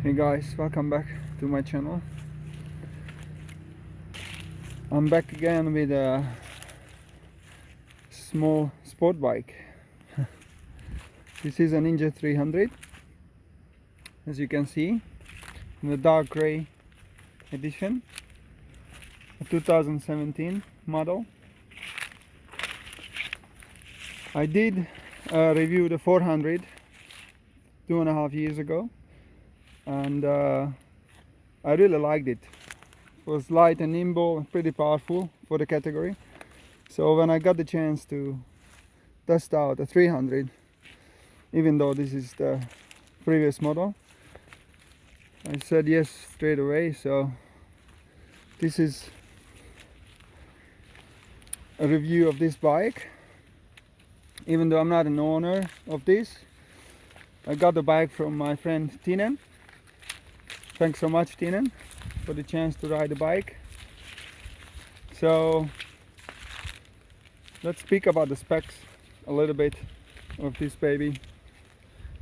Hey guys, welcome back to my channel. I'm back again with a small sport bike. This is a Ninja 300, as you can see, in the dark gray edition, a 2017 model. I did review the 400 2.5 years ago, and I really liked it. It was light and nimble and pretty powerful for the category. So when I got the chance to test out a 300, even though this is the previous model, I said yes straight away. So this is a review of this bike. Even though I'm not an owner of this, I got the bike from my friend Tinen. Thanks so much, Tinen, for the chance to ride the bike. So let's speak about the specs a little bit of this baby.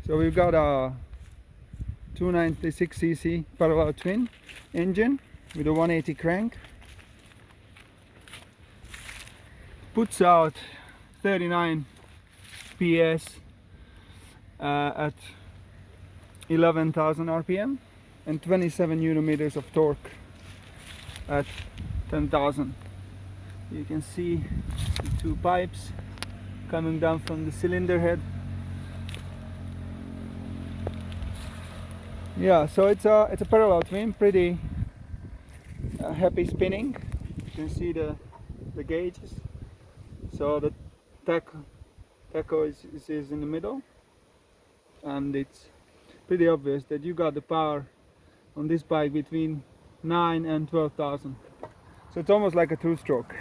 So we've got a 296cc parallel twin engine with a 180 crank. Puts out 39 PS at 11,000 RPM and 27 Nm of torque at 10,000. You can see the two pipes coming down from the cylinder head. Yeah, so it's a parallel twin, pretty happy spinning. You can see the gauges. So the tacho is in the middle, and it's pretty obvious that you got the power on this bike between 9 and 12,000. So it's almost like a two-stroke.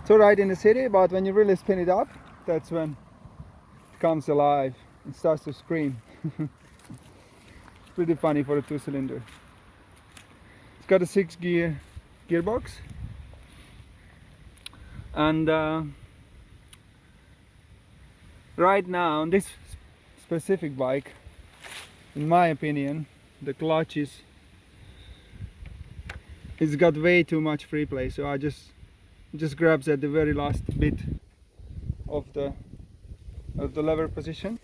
It's alright in the city, but when you really spin it up, that's when it comes alive and starts to scream. It's pretty funny for a two-cylinder. It's got a 6-gear gearbox, and right now on this specific bike, in my opinion, the clutch it's got way too much free play, so I just grabs at the very last bit of the lever position.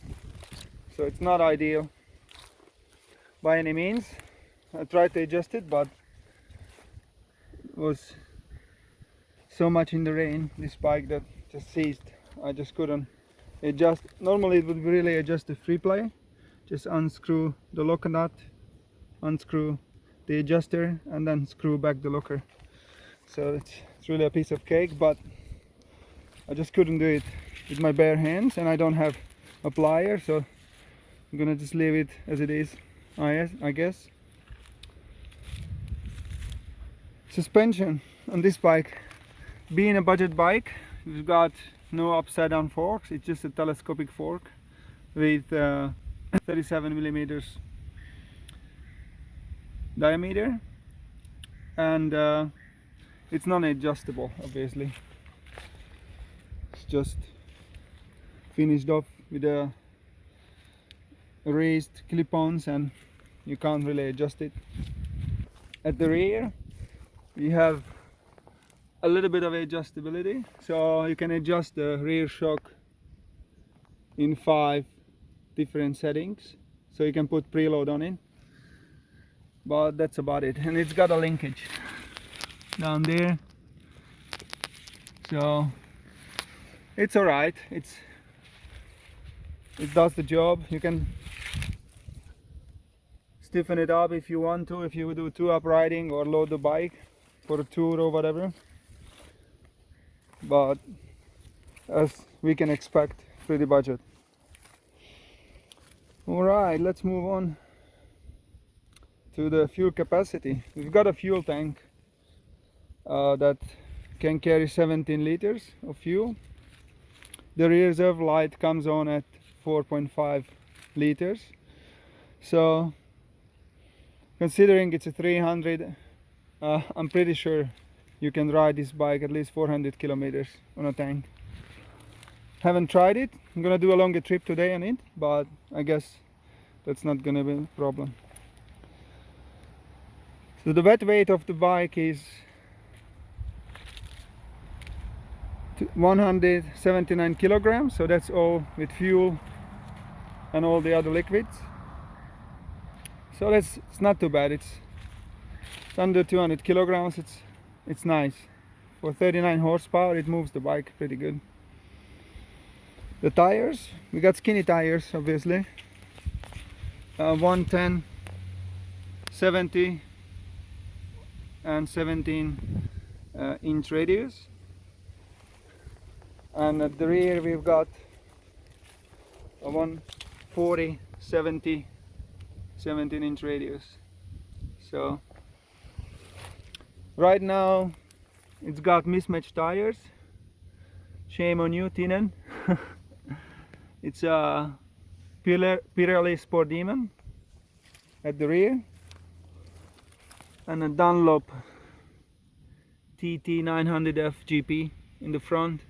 So it's not ideal by any means. I tried to adjust it, but it was so much in the rain, this bike, that just seized. I just couldn't adjust. Normally it would really adjust the free play. Just unscrew the locker nut, unscrew the adjuster, and then screw back the locker. So it's really a piece of cake, but I just couldn't do it with my bare hands, and I don't have a plier, so I'm gonna just leave it as it is, I guess. Suspension on this bike, being a budget bike, we've got no upside down forks. It's just a telescopic fork with 37 millimeters diameter, and it's non-adjustable, obviously. It's just finished off with a raised clip-ons, and you can't really adjust it. At the rear you have a little bit of adjustability, so you can adjust the rear shock in 5 different settings, so you can put preload on it, but that's about it. And it's got a linkage down there, so it's alright. It does the job. You can stiffen it up if you want to, if you do 2-up riding or load the bike for a tour or whatever, but as we can expect, pretty budget. Alright, let's move on to the fuel capacity. We've got a fuel tank that can carry 17 liters of fuel. The reserve light comes on at 4.5 liters. So considering it's a 300, I'm pretty sure you can ride this bike at least 400 kilometers on a tank. Haven't tried it. I'm gonna do a longer trip today on it, but I guess that's not gonna be a problem. So the wet weight of the bike is 179 kilograms, so that's all with fuel and all the other liquids. So it's not too bad. It's under 200 kilograms. It's nice. For 39 horsepower, it moves the bike pretty good. The tires, we got skinny tires, obviously. 110, 70 and 17 inch radius. And at the rear we've got a 140, 70, 17 inch radius. So right now it's got mismatched tires. Shame on you, Tinen. It's a Pirelli Sport Demon at the rear and a Dunlop TT 900F GP in the front.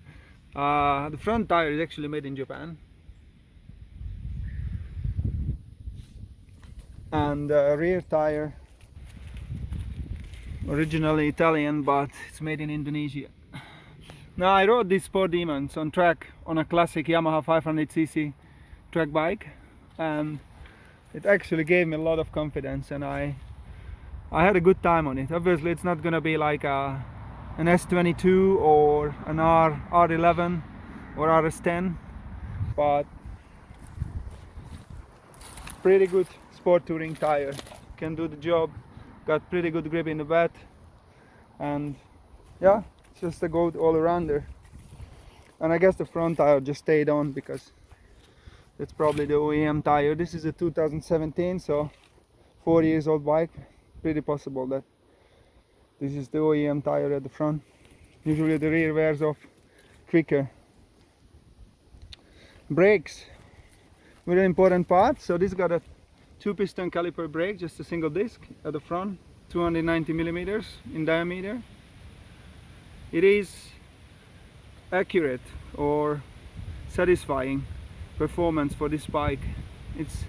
The front tire is actually made in Japan, and the rear tire originally Italian, but it's made in Indonesia. Now I rode these Sport Demons on track on a classic Yamaha 500cc track bike, and it actually gave me a lot of confidence, and I had a good time on it. Obviously it's not gonna be like an S22 or an R11 or RS10, but pretty good sport touring tire, can do the job, got pretty good grip in the wet, and yeah, it's just a good all-arounder. And I guess the front tire just stayed on because it's probably the OEM tire. This is a 2017, so 4 years old bike. Pretty possible that this is the OEM tire at the front. Usually the rear wears off quicker. Brakes, very important part. So this got a 2-piston caliper brake, just a single disc at the front, 290 millimeters in diameter. It is accurate or satisfying performance for this bike. It's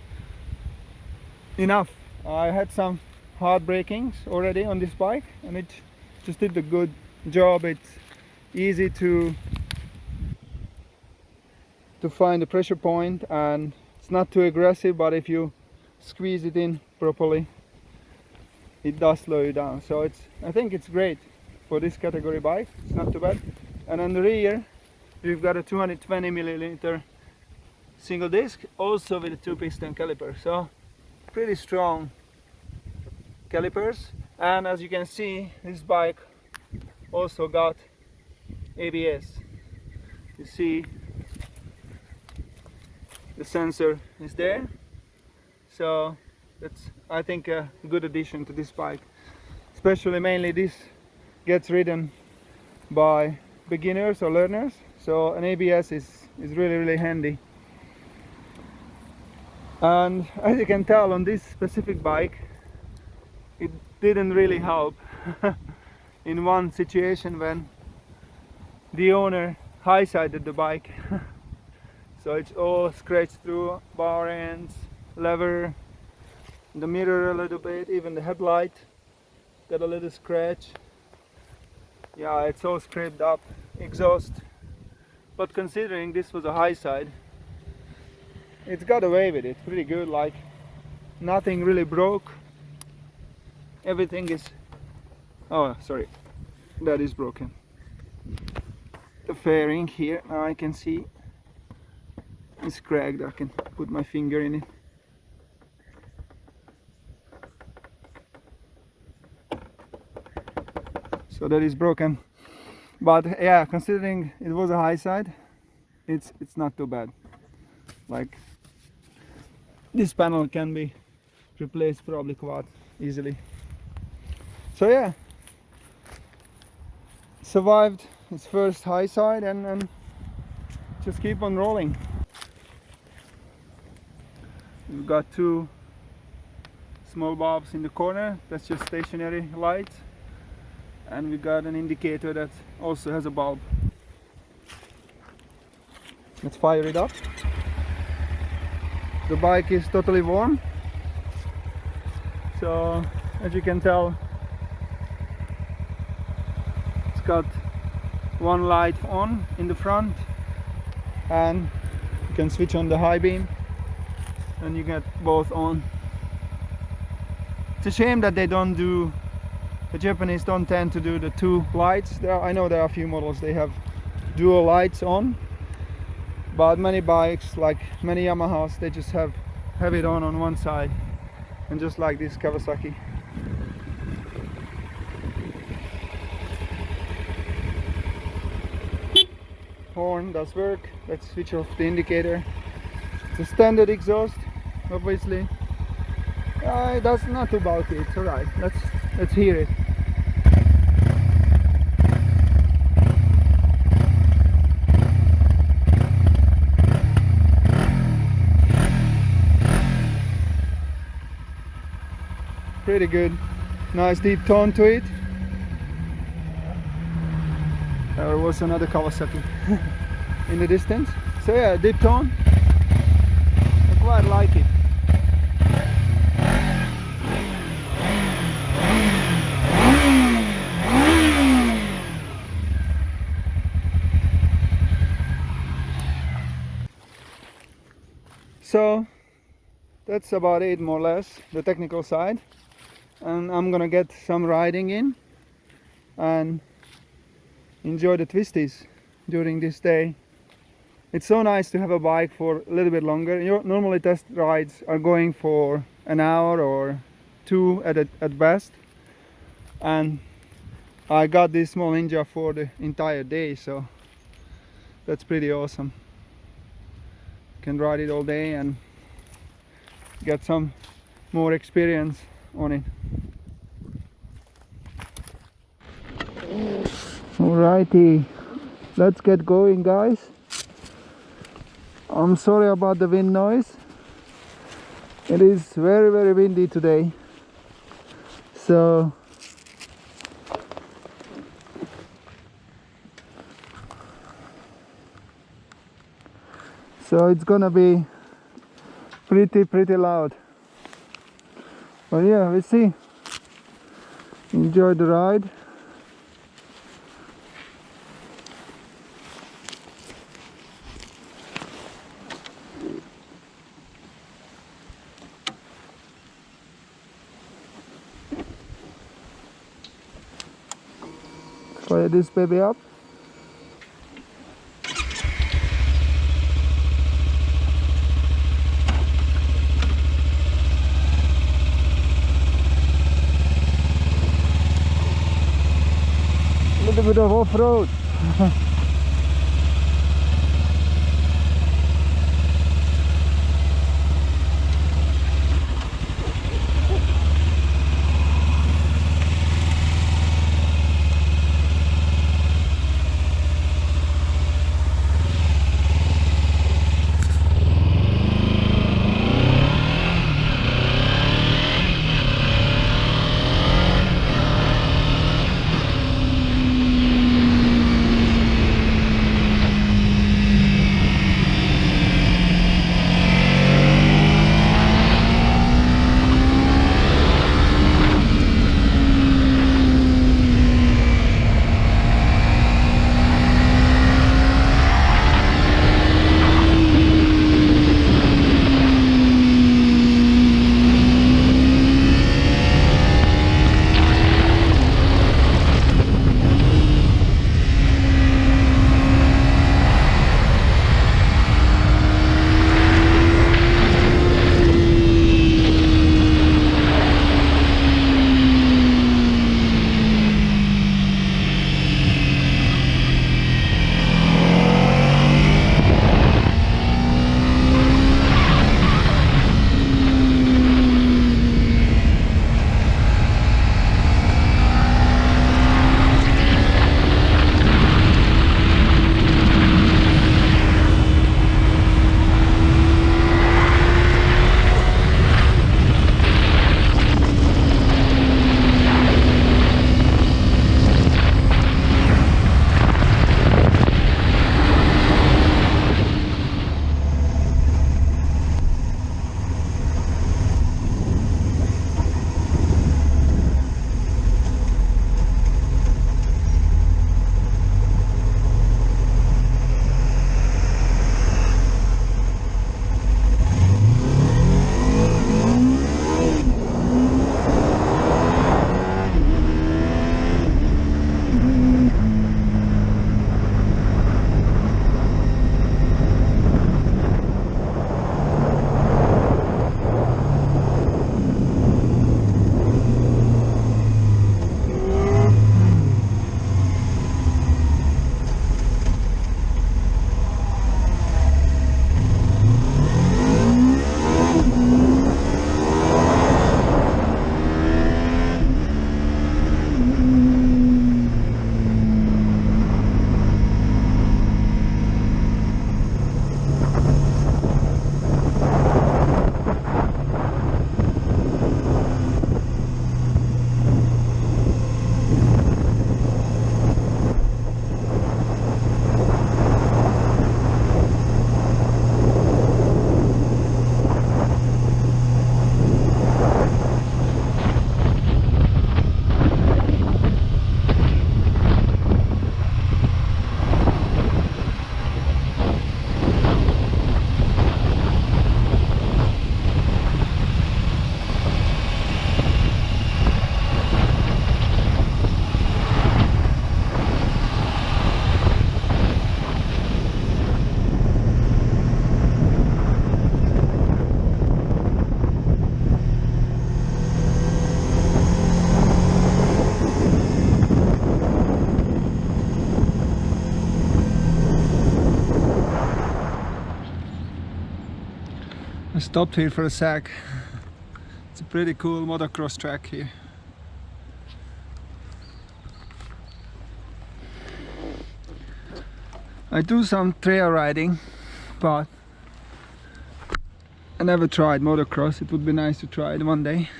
enough. I had some hard brakings already on this bike, and it just did a good job. It's easy to find the pressure point, and it's not too aggressive, but if you squeeze it in properly, it does slow you down. So I think it's great for this category bike. It's not too bad. And on the rear we've got a 220 milliliter single disc, also with a 2-piston caliper, so pretty strong calipers. And as you can see, this bike also got ABS. You see the sensor is there, so that's, I think, a good addition to this bike. Especially mainly this gets ridden by beginners or learners, so an ABS is really handy. And as you can tell, on this specific bike it didn't really help in one situation when the owner high-sided the bike. So it's all scratched through, bar ends, lever, the mirror a little bit, even the headlight got a little scratch. Yeah, it's all scraped up, exhaust. But considering this was a high side, it's got away with it pretty good. Like, nothing really broke. Everything is, oh sorry, that is broken. The fairing here, now I can see, is cracked. I can put my finger in it. So that is broken, but yeah, considering it was a high side, it's not too bad. Like, this panel can be replaced probably quite easily. So yeah, survived its first high side, and just keep on rolling. We've got 2 small bulbs in the corner, that's just stationary lights. And we got an indicator that also has a bulb. Let's fire it up. the bike is totally warm. So as you can tell, it's got one light on in the front, and you can switch on the high beam and you get both on. It's a shame that the Japanese don't tend to do the two lights. I know there are a few models they have dual lights on, but many bikes, like many Yamahas, they just have it on one side, and just like this Kawasaki. Horn does work. Let's switch off the indicator. It's a standard exhaust, obviously. That's not too bulky, it's alright. Let's hear it. Pretty good. Nice deep tone to it. There was another Kawasaki in the distance. So yeah, deep tone. I quite like it. So that's about it, more or less, the technical side. And I'm gonna get some riding in and enjoy the twisties during this day. It's so nice to have a bike for a little bit longer. Normally test rides are going for an hour or two at best, and I got this small Ninja for the entire day, so that's pretty awesome. Can ride it all day and get some more experience on it. Alrighty, let's get going, guys. I'm sorry about the wind noise. It is very, very windy today, so it's gonna be pretty loud. But yeah, we'll see. Enjoy the ride. Fire this baby up. A little bit of off-road. Stopped here for a sec. It's a pretty cool motocross track here. I do some trail riding, but I never tried motocross. It would be nice to try it one day.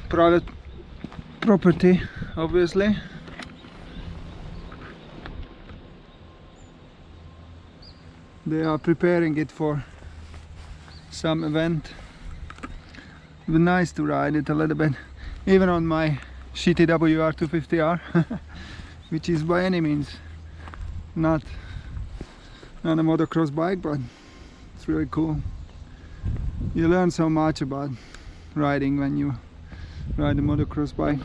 Private property, obviously. They are preparing it for some event. It would be nice to ride it a little bit, even on my GTW R250R, which is by any means not a motocross bike, but it's really cool. You learn so much about riding when you ride a motocross bike.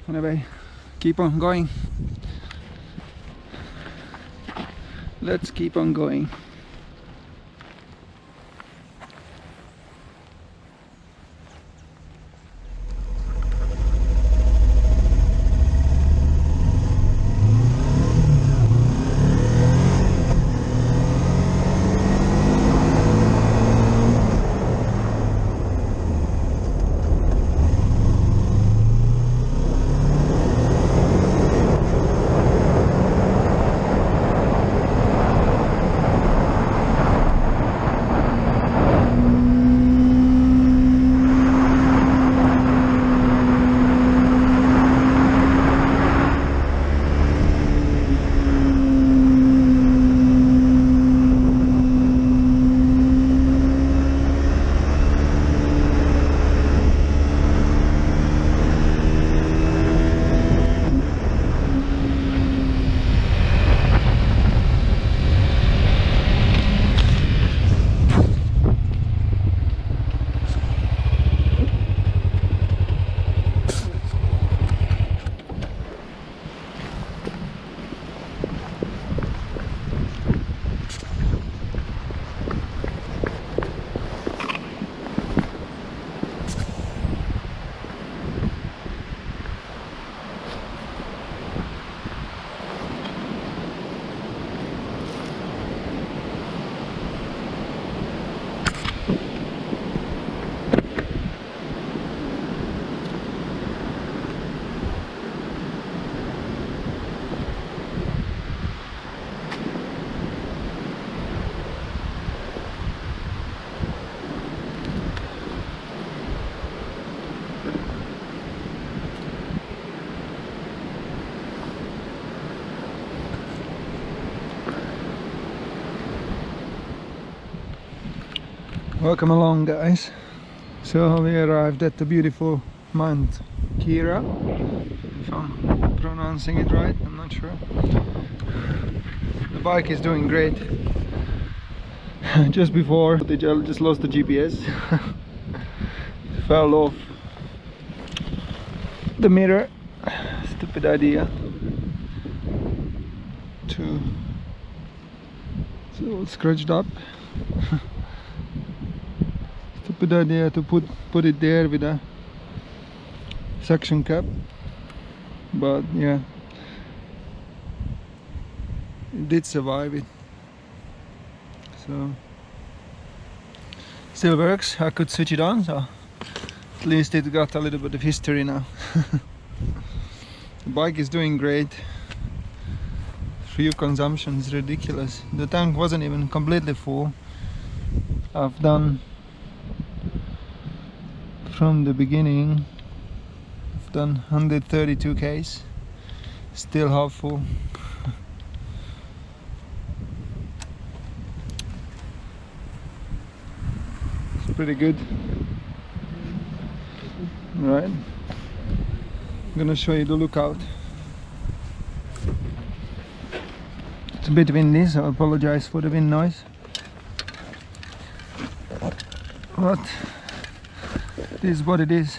Anyway, keep on going. Let's keep on going. Welcome along, guys. So we arrived at the beautiful Mount Kira, if I'm pronouncing it right, I'm not sure. The bike is doing great. Just before, I just lost the GPS. Fell off the mirror. Stupid idea. It's all scratched up. Stupid idea to put it there with a suction cap, but yeah, it did survive it, so still works. I could switch it on, so at least it got a little bit of history now. The bike is doing great. Fuel consumption is ridiculous. The tank wasn't even completely full. I've done from the beginning, I've done 132 k's, still half full. It's pretty good. Right, I'm gonna show you the lookout. It's a bit windy, so I apologize for the wind noise. But it is what it is.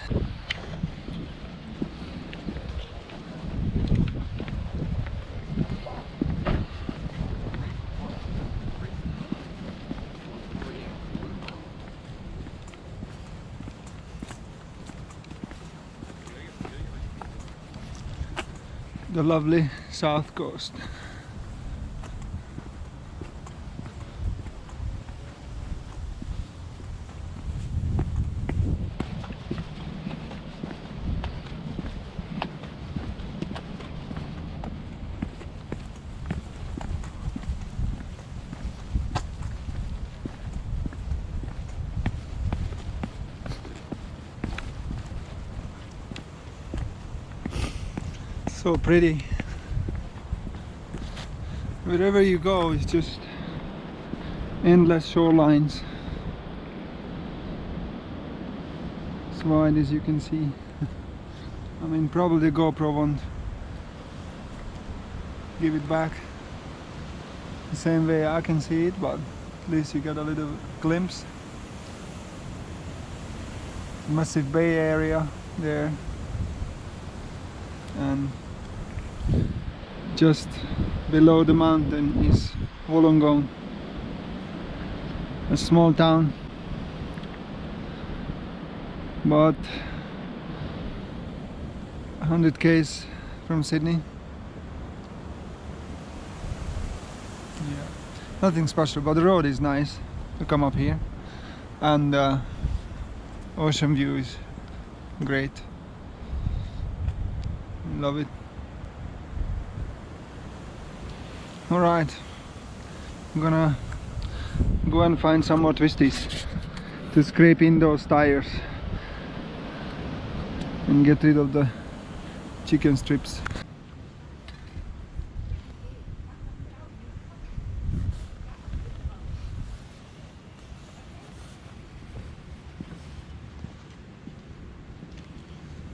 the lovely south coast. So pretty. Wherever you go, it's just endless shorelines. As wide as you can see. I mean, probably GoPro won't give it back the same way I can see it, but at least you get a little glimpse. Massive bay area there, and just below the mountain is Wollongong, a small town, but 100 km from Sydney. Yeah, nothing special, but the road is nice to come up here, and ocean view is great. Love it. Alright, I'm gonna go and find some more twisties to scrape in those tires and get rid of the chicken strips.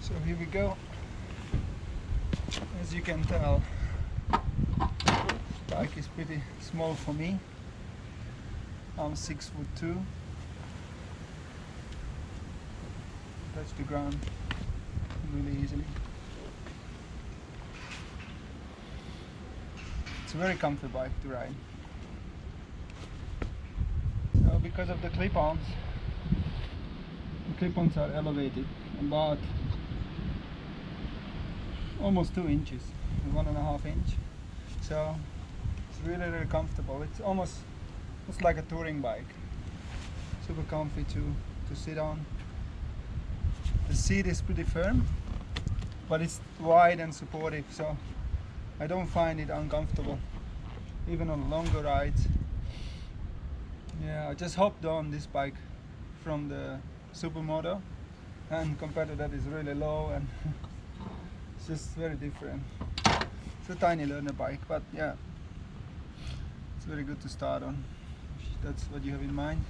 So here we go. As you can tell, the bike is pretty small for me. I'm 6'2". Touch the ground really easily. It's a very comfy bike to ride. So because of the clip-ons are elevated about almost 2 inches, 1.5 inch. So it's really, really comfortable. It's almost like a touring bike. Super comfy to sit on. The seat is pretty firm, but it's wide and supportive, so I don't find it uncomfortable, even on longer rides. Yeah, I just hopped on this bike from the Supermoto, and compared to that, it's really low and it's just very different. It's a tiny learner bike, but yeah, it's very good to start on. If that's what you have in mind.